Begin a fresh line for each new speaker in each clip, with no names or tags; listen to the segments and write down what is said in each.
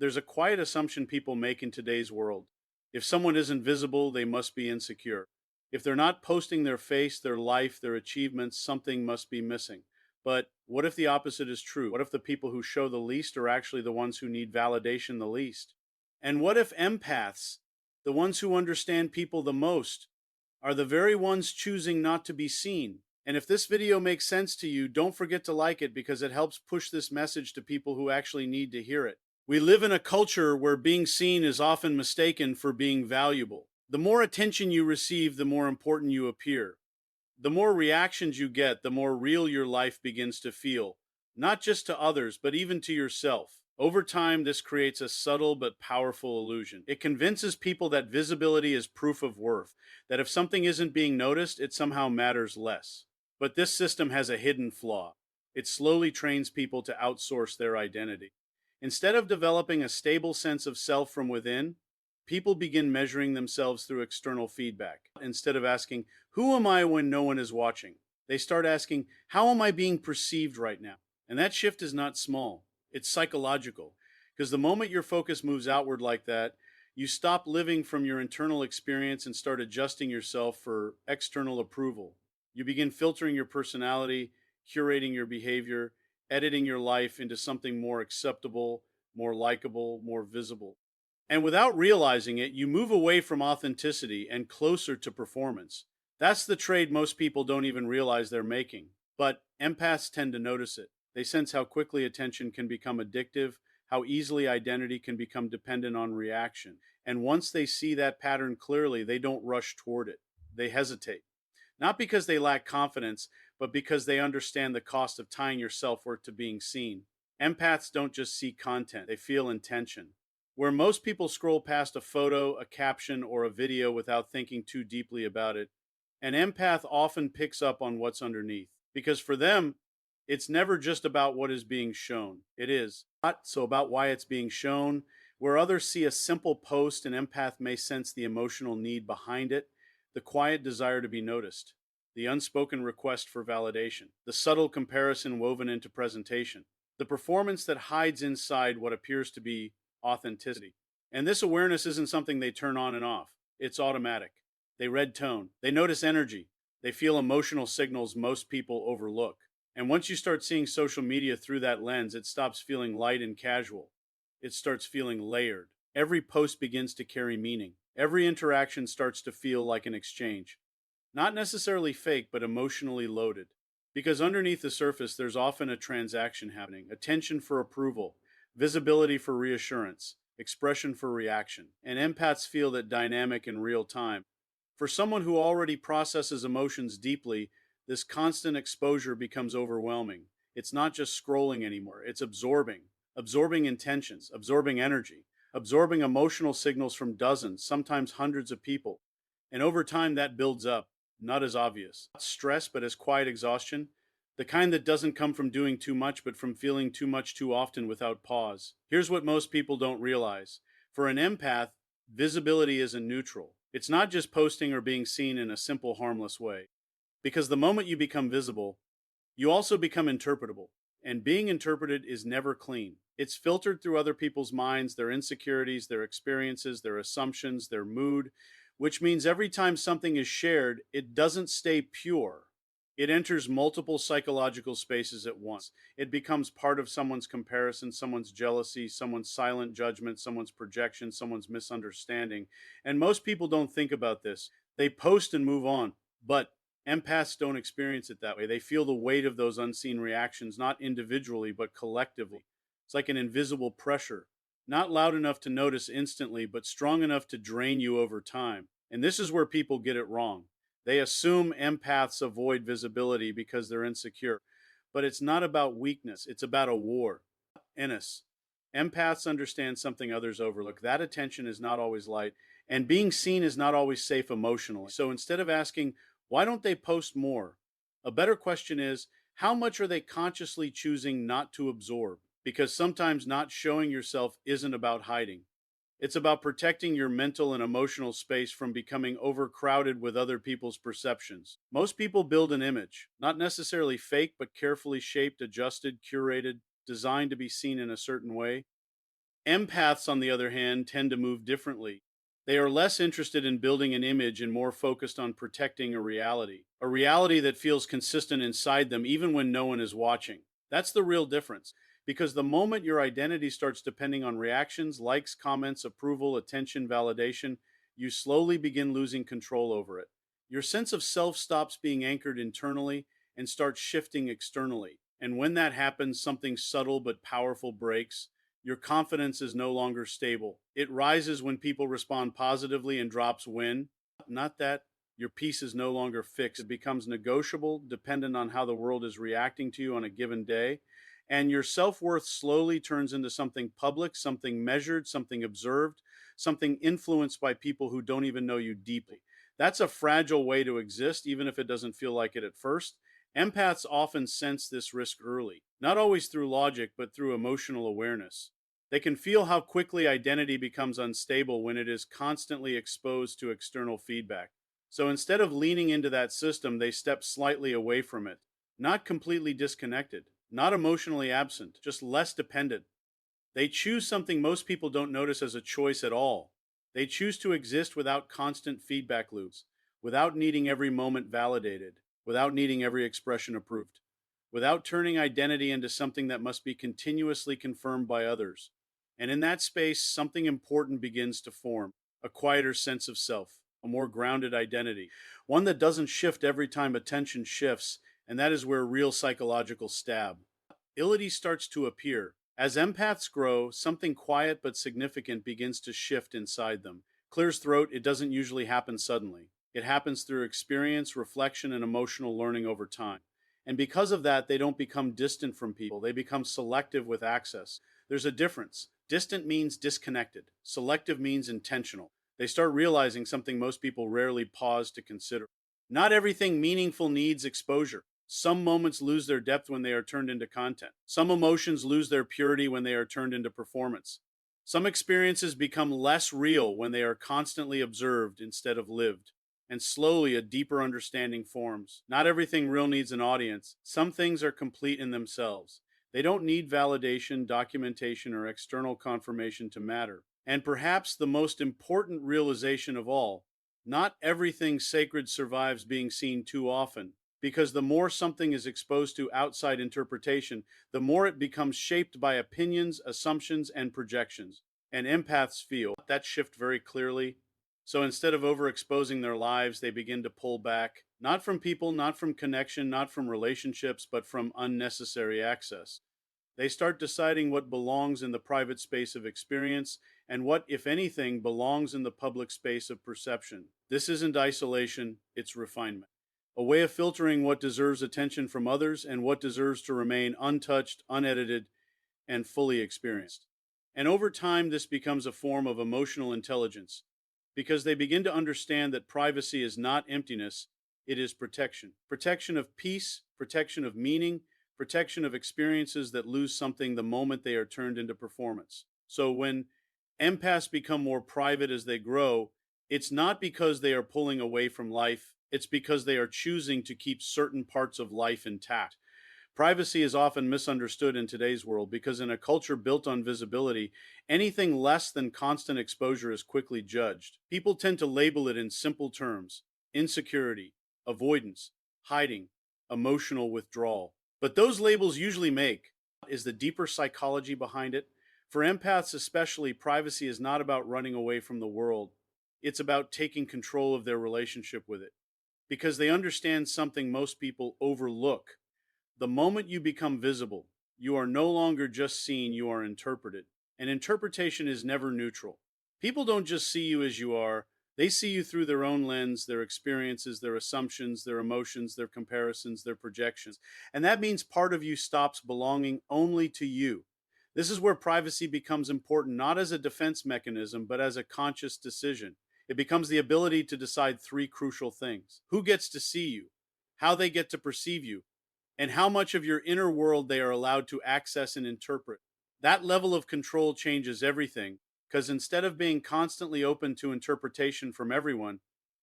There's a quiet assumption people make in today's world. If someone isn't visible, they must be insecure. If they're not posting their face, their life, their achievements, something must be missing. But what if the opposite is true? What if the people who show the least are actually the ones who need validation the least? And what if empaths, the ones who understand people the most, are the very ones choosing not to be seen? And if this video makes sense to you, don't forget to like it because it helps push this message to people who actually need to hear it. We live in a culture where being seen is often mistaken for being valuable. The more attention you receive, the more important you appear. The more reactions you get, the more real your life begins to feel, not just to others, but even to yourself. Over time, this creates a subtle but powerful illusion. It convinces people that visibility is proof of worth, that if something isn't being noticed, it somehow matters less. But this system has a hidden flaw. It slowly trains people to outsource their identity. Instead of developing a stable sense of self from within, people begin measuring themselves through external feedback. Instead of asking, who am I when no one is watching? They start asking, how am I being perceived right now? And that shift is not small, it's psychological. Because the moment your focus moves outward like that, you stop living from your internal experience and start adjusting yourself for external approval. You begin filtering your personality, curating your behavior, editing your life into something more acceptable, more likable, more visible. And without realizing it, you move away from authenticity and closer to performance. That's the trade most people don't even realize they're making. But empaths tend to notice it. They sense how quickly attention can become addictive, how easily identity can become dependent on reaction. And once they see that pattern clearly, they don't rush toward it. They hesitate. Not because they lack confidence, but because they understand the cost of tying your self-worth to being seen. Empaths don't just see content, they feel intention. Where most people scroll past a photo, a caption, or a video without thinking too deeply about it, an empath often picks up on what's underneath. Because for them, it's never just about what is being shown. It is not so about why it's being shown. Where others see a simple post, an empath may sense the emotional need behind it, the quiet desire to be noticed, the unspoken request for validation, the subtle comparison woven into presentation, the performance that hides inside what appears to be authenticity. And this awareness isn't something they turn on and off. It's automatic. They read tone. They notice energy. They feel emotional signals most people overlook. And once you start seeing social media through that lens, it stops feeling light and casual. It starts feeling layered. Every post begins to carry meaning. Every interaction starts to feel like an exchange. Not necessarily fake, but emotionally loaded. Because underneath the surface, there's often a transaction happening, attention for approval, visibility for reassurance, expression for reaction. And empaths feel that dynamic in real time. For someone who already processes emotions deeply, this constant exposure becomes overwhelming. It's not just scrolling anymore, it's absorbing intentions, absorbing energy, absorbing emotional signals from dozens, sometimes hundreds of people. And over time, that builds up, not as obvious stress, but as quiet exhaustion, the kind that doesn't come from doing too much, but from feeling too much too often without pause. Here's what most people don't realize. For an empath, visibility isn't neutral. It's not just posting or being seen in a simple, harmless way. Because the moment you become visible, you also become interpretable. And being interpreted is never clean. It's filtered through other people's minds, their insecurities, their experiences, their assumptions, their mood, which means every time something is shared, it doesn't stay pure. It enters multiple psychological spaces at once. It becomes part of someone's comparison, someone's jealousy, someone's silent judgment, someone's projection, someone's misunderstanding. And most people don't think about this. They post and move on. But empaths don't experience it that way. They feel the weight of those unseen reactions, not individually, but collectively. It's like an invisible pressure, not loud enough to notice instantly, but strong enough to drain you over time. And this is where people get it wrong. They assume empaths avoid visibility because they're insecure. But it's not about weakness, it's about a war. Ennis. Empaths understand something others overlook. That attention is not always light, and being seen is not always safe emotionally. So instead of asking, why don't they post more? A better question is, how much are they consciously choosing not to absorb? Because sometimes not showing yourself isn't about hiding. It's about protecting your mental and emotional space from becoming overcrowded with other people's perceptions. Most people build an image, not necessarily fake, but carefully shaped, adjusted, curated, designed to be seen in a certain way. Empaths, on the other hand, tend to move differently. They are less interested in building an image and more focused on protecting a reality that feels consistent inside them even when no one is watching. That's the real difference. Because the moment your identity starts depending on reactions, likes, comments, approval, attention, validation, you slowly begin losing control over it. Your sense of self stops being anchored internally and starts shifting externally. And when that happens, something subtle but powerful breaks. Your confidence is no longer stable. It rises when people respond positively and drops when. Not that. Your peace is no longer fixed. It becomes negotiable, dependent on how the world is reacting to you on a given day. And your self worth slowly turns into something public, something measured, something observed, something influenced by people who don't even know you deeply. That's a fragile way to exist, even if it doesn't feel like it at first. Empaths often sense this risk early, not always through logic, but through emotional awareness. They can feel how quickly identity becomes unstable when it is constantly exposed to external feedback. So instead of leaning into that system, they step slightly away from it, not completely disconnected, not emotionally absent, just less dependent. They choose something most people don't notice as a choice at all. They choose to exist without constant feedback loops, without needing every moment validated, without needing every expression approved, without turning identity into something that must be continuously confirmed by others. And in that space, something important begins to form: a quieter sense of self, a more grounded identity, one that doesn't shift every time attention shifts, and that is where real psychological stab. Ability starts to appear. As empaths grow, something quiet but significant begins to shift inside them. Clear's throat, it doesn't usually happen suddenly. It happens through experience, reflection, and emotional learning over time. And because of that, they don't become distant from people. They become selective with access. There's a difference. Distant means disconnected. Selective means intentional. They start realizing something most people rarely pause to consider. Not everything meaningful needs exposure. Some moments lose their depth when they are turned into content. Some emotions lose their purity when they are turned into performance. Some experiences become less real when they are constantly observed instead of lived. And slowly a deeper understanding forms. Not everything real needs an audience. Some things are complete in themselves. They don't need validation, documentation, or external confirmation to matter. And perhaps the most important realization of all: not everything sacred survives being seen too often, because the more something is exposed to outside interpretation, the more it becomes shaped by opinions, assumptions, and projections. And empaths feel that shift very clearly. So instead of overexposing their lives, they begin to pull back, not from people, not from connection, not from relationships, but from unnecessary access. They start deciding what belongs in the private space of experience and what, if anything, belongs in the public space of perception. This isn't isolation, it's refinement. A way of filtering what deserves attention from others and what deserves to remain untouched, unedited, and fully experienced. And over time, this becomes a form of emotional intelligence because they begin to understand that privacy is not emptiness, it is protection. Protection of peace, protection of meaning, protection of experiences that lose something the moment they are turned into performance. So when empaths become more private as they grow, it's not because they are pulling away from life, it's because they are choosing to keep certain parts of life intact. Privacy is often misunderstood in today's world because, in a culture built on visibility, anything less than constant exposure is quickly judged. People tend to label it in simple terms: insecurity, avoidance, hiding, emotional withdrawal. But those labels usually make is the deeper psychology behind it. For empaths, especially, privacy is not about running away from the world, it's about taking control of their relationship with it because they understand something most people overlook: the moment you become visible, you are no longer just seen, you are interpreted. And interpretation is never neutral. People don't just see you as you are, they see you through their own lens, their experiences, their assumptions, their emotions, their comparisons, their projections. And that means part of you stops belonging only to you. This is where privacy becomes important, not as a defense mechanism, but as a conscious decision. It becomes the ability to decide three crucial things: who gets to see you, how they get to perceive you, and how much of your inner world they are allowed to access and interpret. That level of control changes everything, because instead of being constantly open to interpretation from everyone,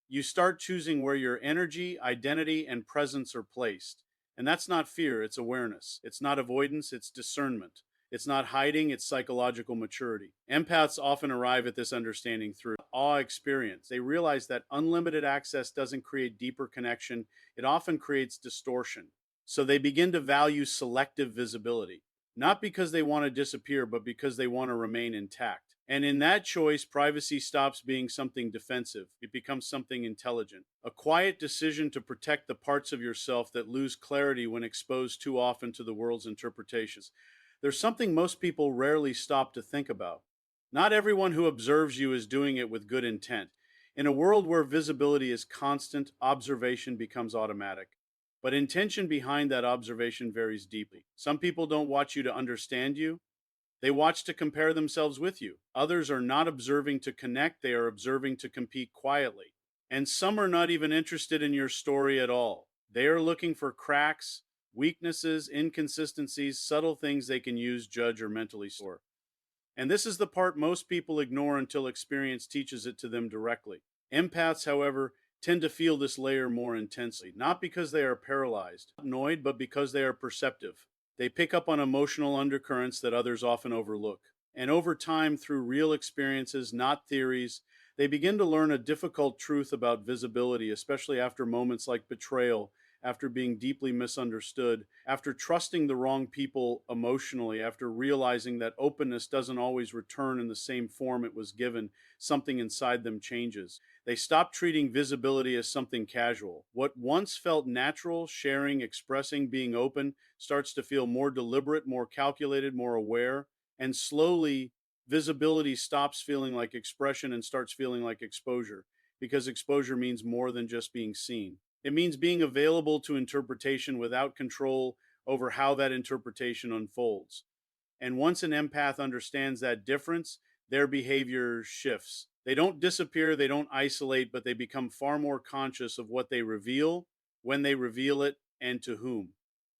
you start choosing where your energy, identity, and presence are placed. And that's not fear, it's awareness. It's not avoidance, it's discernment. It's not hiding, it's psychological maturity. Empaths often arrive at this understanding through awe experience. They realize that unlimited access doesn't create deeper connection, it often creates distortion. So they begin to value selective visibility, not because they want to disappear, but because they want to remain intact. And in that choice, privacy stops being something defensive. It becomes something intelligent. A quiet decision to protect the parts of yourself that lose clarity when exposed too often to the world's interpretations. There's something most people rarely stop to think about. Not everyone who observes you is doing it with good intent. In a world where visibility is constant, observation becomes automatic. But intention behind that observation varies deeply. Some people don't watch you to understand you, they watch to compare themselves with you. Others are not observing to connect, they are observing to compete quietly. And some are not even interested in your story at all. They are looking for cracks, weaknesses, inconsistencies, subtle things they can use, judge, or mentally score. And this is the part most people ignore until experience teaches it to them directly. Empaths, however, tend to feel this layer more intensely, not because they are paralyzed, annoyed, but because they are perceptive. They pick up on emotional undercurrents that others often overlook. And over time, through real experiences, not theories, they begin to learn a difficult truth about visibility, especially after moments like betrayal, after being deeply misunderstood, after trusting the wrong people emotionally, after realizing that openness doesn't always return in the same form it was given, something inside them changes. They stop treating visibility as something casual. What once felt natural, sharing, expressing, being open, starts to feel more deliberate, more calculated, more aware, and slowly visibility stops feeling like expression and starts feeling like exposure, because exposure means more than just being seen. It means being available to interpretation without control over how that interpretation unfolds. And once an empath understands that difference, their behavior shifts. They don't disappear, they don't isolate, but they become far more conscious of what they reveal, when they reveal it, and to whom.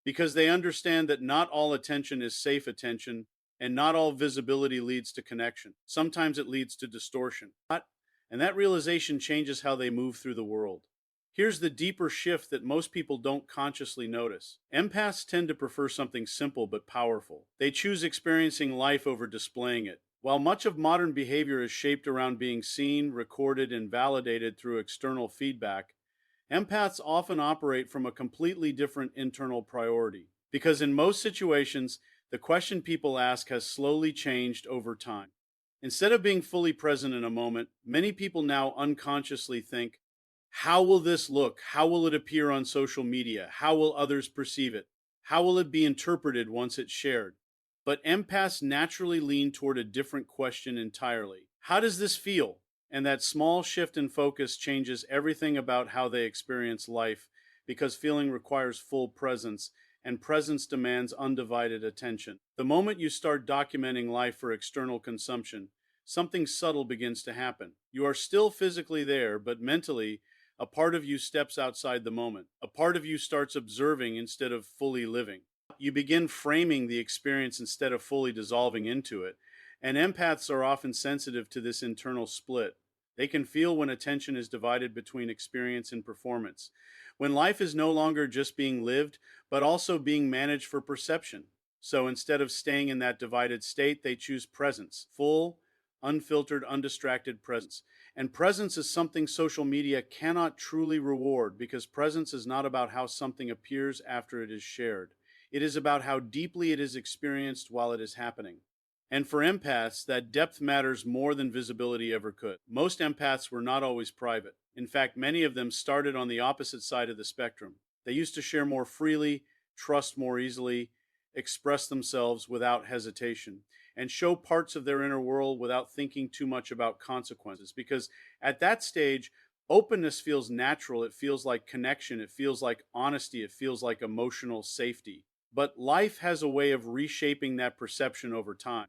Because they understand that not all attention is safe attention, and not all visibility leads to connection. Sometimes it leads to distortion. And that realization changes how they move through the world. Here's the deeper shift that most people don't consciously notice. Empaths tend to prefer something simple but powerful. They choose experiencing life over displaying it. While much of modern behavior is shaped around being seen, recorded, and validated through external feedback, empaths often operate from a completely different internal priority. Because in most situations, the question people ask has slowly changed over time. Instead of being fully present in a moment, many people now unconsciously think, how will this look? How will it appear on social media? How will others perceive it? How will it be interpreted once it's shared? But empaths naturally lean toward a different question entirely. How does this feel? And that small shift in focus changes everything about how they experience life, because feeling requires full presence, and presence demands undivided attention. The moment you start documenting life for external consumption, something subtle begins to happen. You are still physically there, but mentally, a part of you steps outside the moment. A part of you starts observing instead of fully living. You begin framing the experience instead of fully dissolving into it. And empaths are often sensitive to this internal split. They can feel when attention is divided between experience and performance, when life is no longer just being lived, but also being managed for perception. So instead of staying in that divided state, they choose presence, full, unfiltered, undistracted presence. And presence is something social media cannot truly reward, because presence is not about how something appears after it is shared. It is about how deeply it is experienced while it is happening. And for empaths, that depth matters more than visibility ever could. Most empaths were not always private. In fact, many of them started on the opposite side of the spectrum. They used to share more freely, trust more easily, express themselves without hesitation, and show parts of their inner world without thinking too much about consequences. Because at that stage, openness feels natural, it feels like connection, it feels like honesty, it feels like emotional safety. But life has a way of reshaping that perception over time,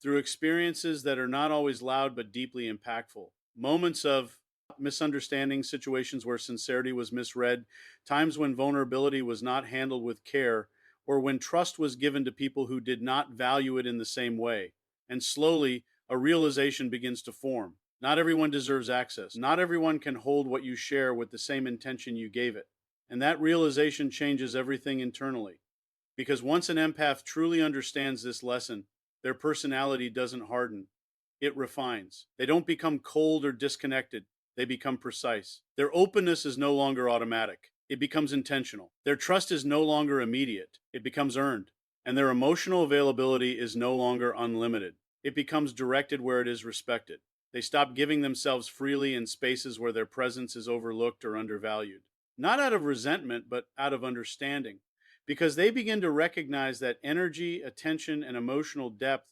through experiences that are not always loud but deeply impactful. Moments of misunderstanding, situations where sincerity was misread, times when vulnerability was not handled with care, or when trust was given to people who did not value it in the same way. And slowly, a realization begins to form. Not everyone deserves access. Not everyone can hold what you share with the same intention you gave it. And that realization changes everything internally. Because once an empath truly understands this lesson, their personality doesn't harden, it refines. They don't become cold or disconnected, they become precise. Their openness is no longer automatic, it becomes intentional. Their trust is no longer immediate, it becomes earned. And their emotional availability is no longer unlimited, it becomes directed where it is respected. They stop giving themselves freely in spaces where their presence is overlooked or undervalued. Not out of resentment, but out of understanding. Because they begin to recognize that energy, attention, and emotional depth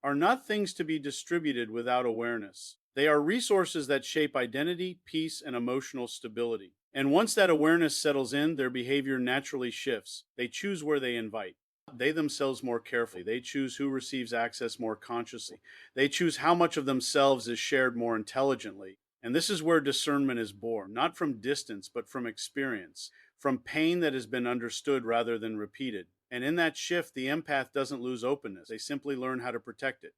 are not things to be distributed without awareness. They are resources that shape identity, peace, and emotional stability. And once that awareness settles in, their behavior naturally shifts. They choose where they invite. They themselves more carefully. They choose who receives access more consciously. They choose how much of themselves is shared more intelligently. And this is where discernment is born, not from distance, but from experience, from pain that has been understood rather than repeated. And in that shift, the empath doesn't lose openness. They simply learn how to protect it.